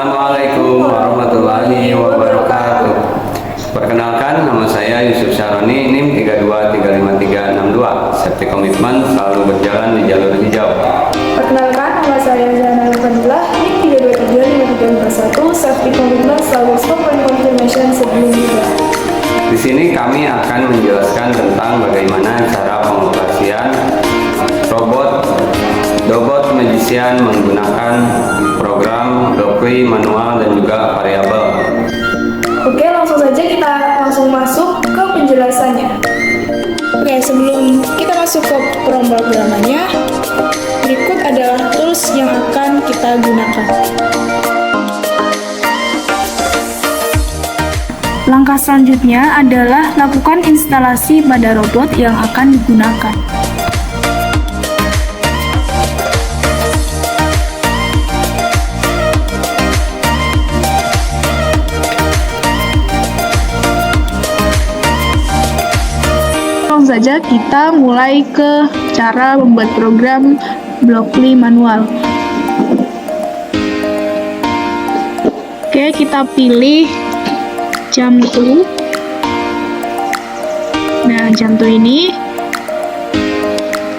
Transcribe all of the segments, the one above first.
Assalamualaikum warahmatullahi wabarakatuh. Perkenalkan, nama saya Yusuf Syaroni, NIM 32353662. Safety komitmen selalu berjalan di jalur hijau. Perkenalkan, nama saya Zana Fadilah, NIM 3235351. Safety komitmen selalu stop and confirmation sebelum juga. Di sini kami akan menjelaskan tentang bagaimana cara pengoperasian robot magician menggunakan program, blockly, manual, dan juga variabel. Oke, langsung saja kita langsung masuk ke penjelasannya. Oke, sebelum kita masuk ke pemrogramannya, berikut adalah tools yang akan kita gunakan. Langkah selanjutnya adalah lakukan instalasi pada robot yang akan digunakan. Langsung saja kita mulai ke cara membuat program blockly manual. Oke, kita pilih jam 2. Nah, jam 2 ini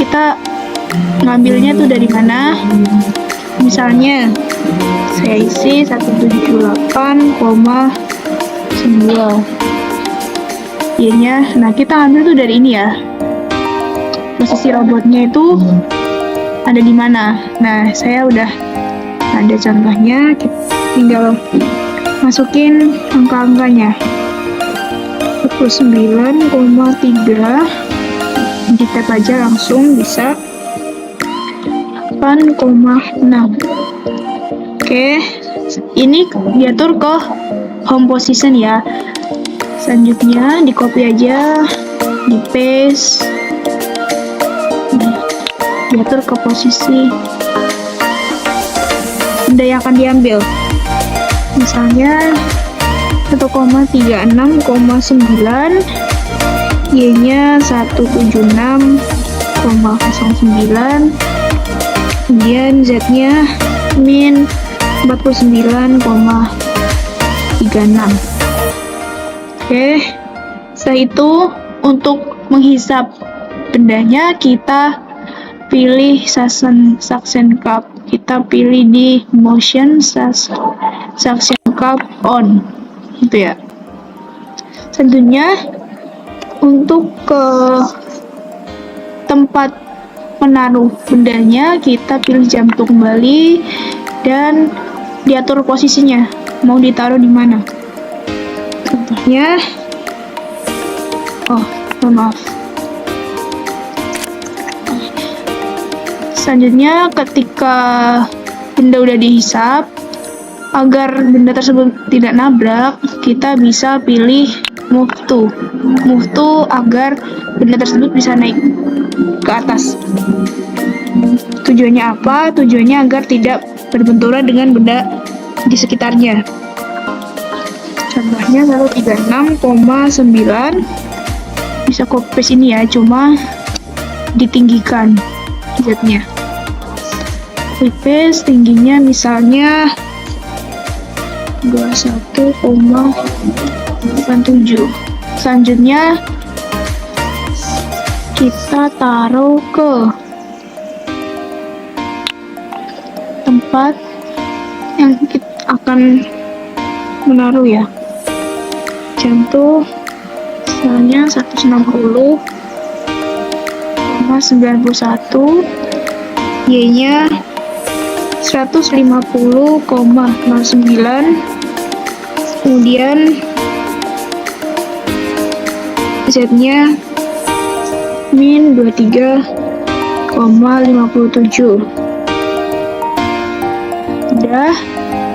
kita ngambilnya tuh dari mana? Misalnya saya isi 178,9 Y-nya. Nah, kita ambil tuh dari ini ya. Posisi robotnya itu ada di mana? Nah, saya udah ada contohnya. Kita tinggal masukin angka-angkanya. 49,3 di tab aja langsung bisa 8,6. Oke, ini diatur ke home position ya. Selanjutnya di copy aja, di paste, diatur ke posisi benda yang akan diambil. Misalnya 1,36,9, Y-nya 176,09, kemudian Z-nya min 49,36. Oke, setelah itu untuk menghisap bendanya kita pilih suction cup. Kita pilih di motion suction cup on, gitu ya. Selanjutnya untuk ke tempat menaruh bendanya kita pilih jam 2 kembali dan diatur posisinya mau ditaruh di mana. Contohnya, maaf. Selanjutnya ketika benda udah dihisap, agar benda tersebut tidak nabrak, kita bisa pilih move to agar benda tersebut bisa naik ke atas. Tujuannya apa? Tujuannya agar tidak berbenturan dengan benda di sekitarnya. Contohnya 136,9, bisa copy paste ini ya, cuma ditinggikan Z-nya. Copy paste tingginya misalnya 21,87. Selanjutnya kita taruh ke tempat yang kita akan menaruh ya. Contoh misalnya 160,91, Y-nya 150,09, kemudian Z-nya min 23,57. Udah,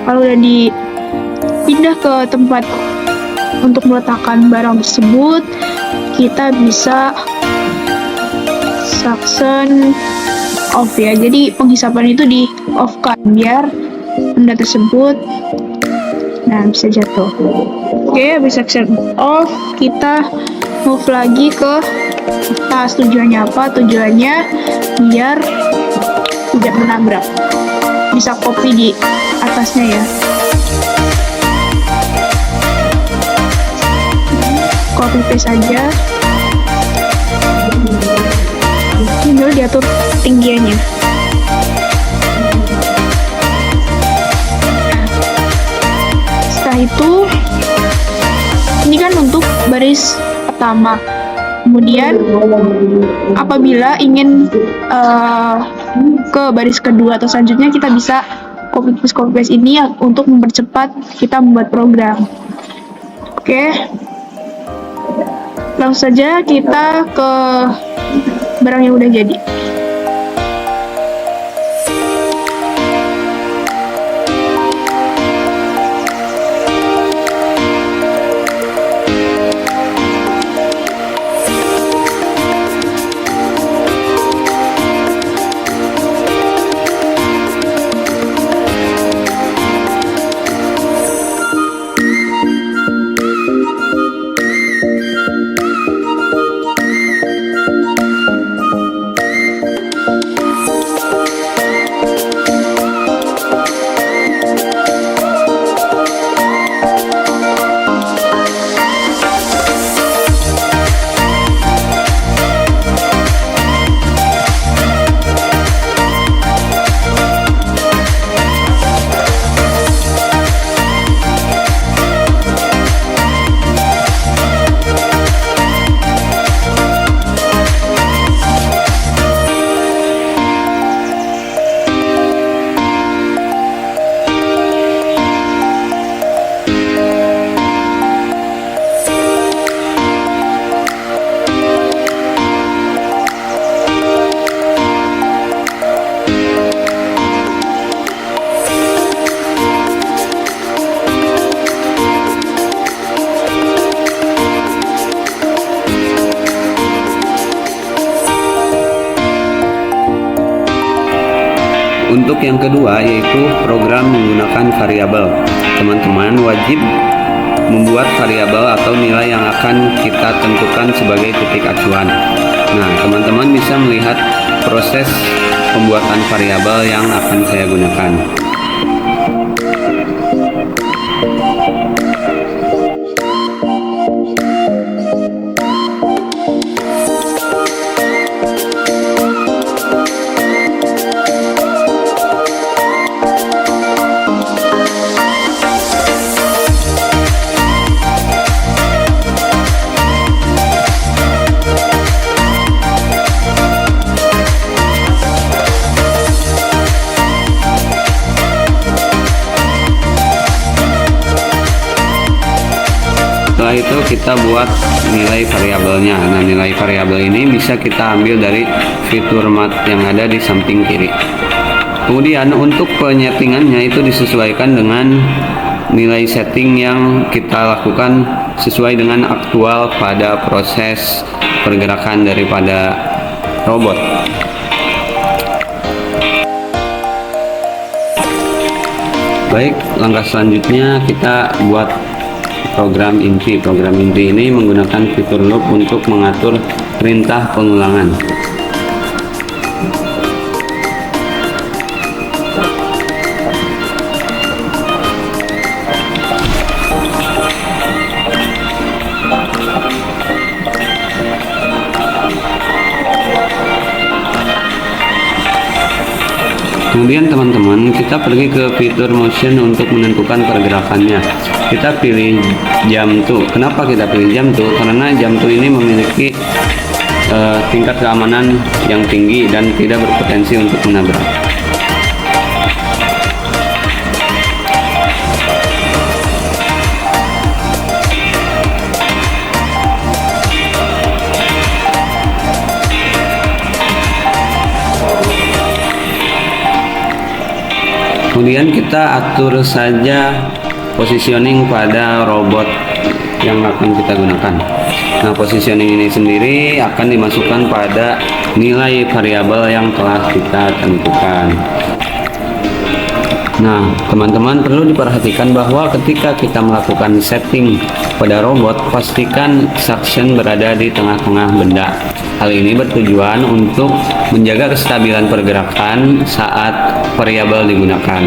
kalau udah dipindah ke tempat untuk meletakkan barang tersebut, kita bisa suction off ya. Jadi penghisapan itu di off kan biar benda tersebut bisa jatuh. Oke, habis suction off, kita move lagi ke atas. Tujuannya apa? Tujuannya biar tidak menabrak. Bisa copy di atasnya ya. copy paste saja. Tinggal diatur tinggiannya. Setelah itu, ini kan untuk baris pertama. Kemudian apabila ingin ke baris kedua atau selanjutnya, kita bisa copy paste ini untuk mempercepat kita membuat program. Oke, langsung saja kita ke barang yang udah jadi. Untuk yang kedua yaitu program menggunakan variabel. Teman-teman wajib membuat variabel atau nilai yang akan kita tentukan sebagai titik acuan. Nah, teman-teman bisa melihat proses pembuatan variabel yang akan saya gunakan. Setelah itu kita buat nilai variabelnya. Nah, nilai variabel ini bisa kita ambil dari fitur mat yang ada di samping kiri. Kemudian untuk penyetingannya itu disesuaikan dengan nilai setting yang kita lakukan sesuai dengan aktual pada proses pergerakan daripada robot. Baik, langkah selanjutnya kita buat program inti. Program inti ini menggunakan fitur loop untuk mengatur perintah pengulangan. Kemudian teman-teman, kita pergi ke fitur motion untuk menentukan pergerakannya. Kita pilih jam to. Kenapa kita pilih jam to? Karena jam to ini memiliki tingkat keamanan yang tinggi dan tidak berpotensi untuk menabrak. Kemudian kita atur saja positioning pada robot yang akan kita gunakan. Nah, positioning ini sendiri akan dimasukkan pada nilai variabel yang telah kita tentukan. Nah, teman-teman perlu diperhatikan bahwa ketika kita melakukan setting pada robot, pastikan suction berada di tengah-tengah benda. Hal ini bertujuan untuk menjaga kestabilan pergerakan saat variabel digunakan.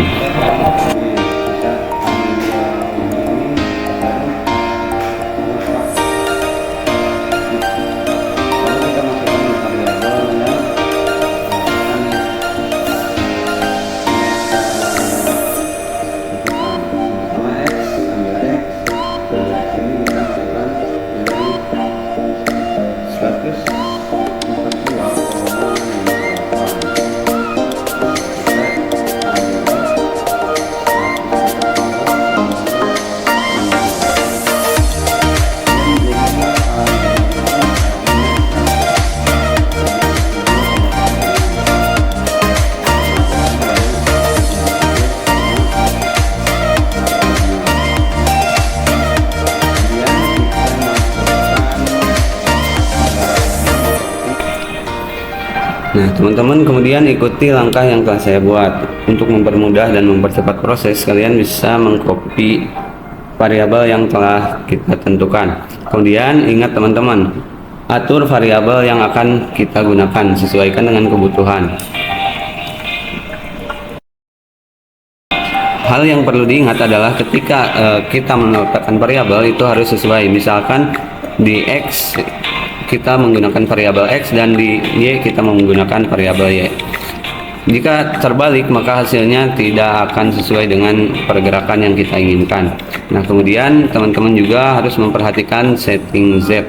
Nah, teman-teman kemudian ikuti langkah yang telah saya buat. Untuk mempermudah dan mempercepat proses, kalian bisa mengcopy variabel yang telah kita tentukan. Kemudian ingat teman-teman, atur variabel yang akan kita gunakan, sesuaikan dengan kebutuhan. Hal yang perlu diingat adalah ketika kita meletakkan variabel itu harus sesuai. Misalkan di X kita menggunakan variabel X dan di Y kita menggunakan variabel Y. Jika terbalik maka hasilnya tidak akan sesuai dengan pergerakan yang kita inginkan. Nah, kemudian teman-teman juga harus memperhatikan setting Z.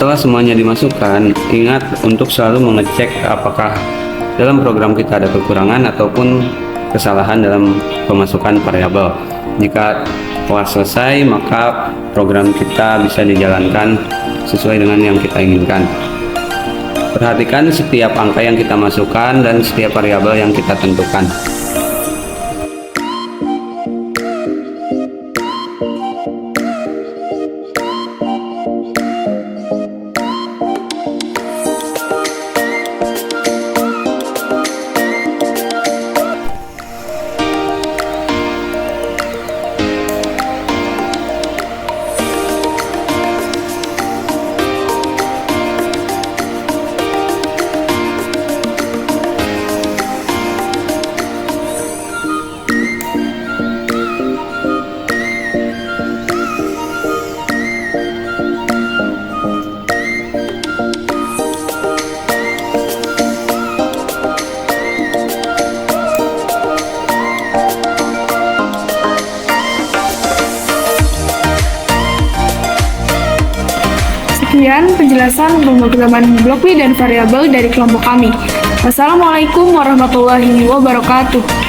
Setelah semuanya dimasukkan, ingat untuk selalu mengecek apakah dalam program kita ada kekurangan ataupun kesalahan dalam pemasukan variabel. Jika telah selesai, maka program kita bisa dijalankan sesuai dengan yang kita inginkan. Perhatikan setiap angka yang kita masukkan dan setiap variabel yang kita tentukan. Sekian penjelasan pemrograman Blockly dan variabel dari kelompok kami. Wassalamualaikum warahmatullahi wabarakatuh.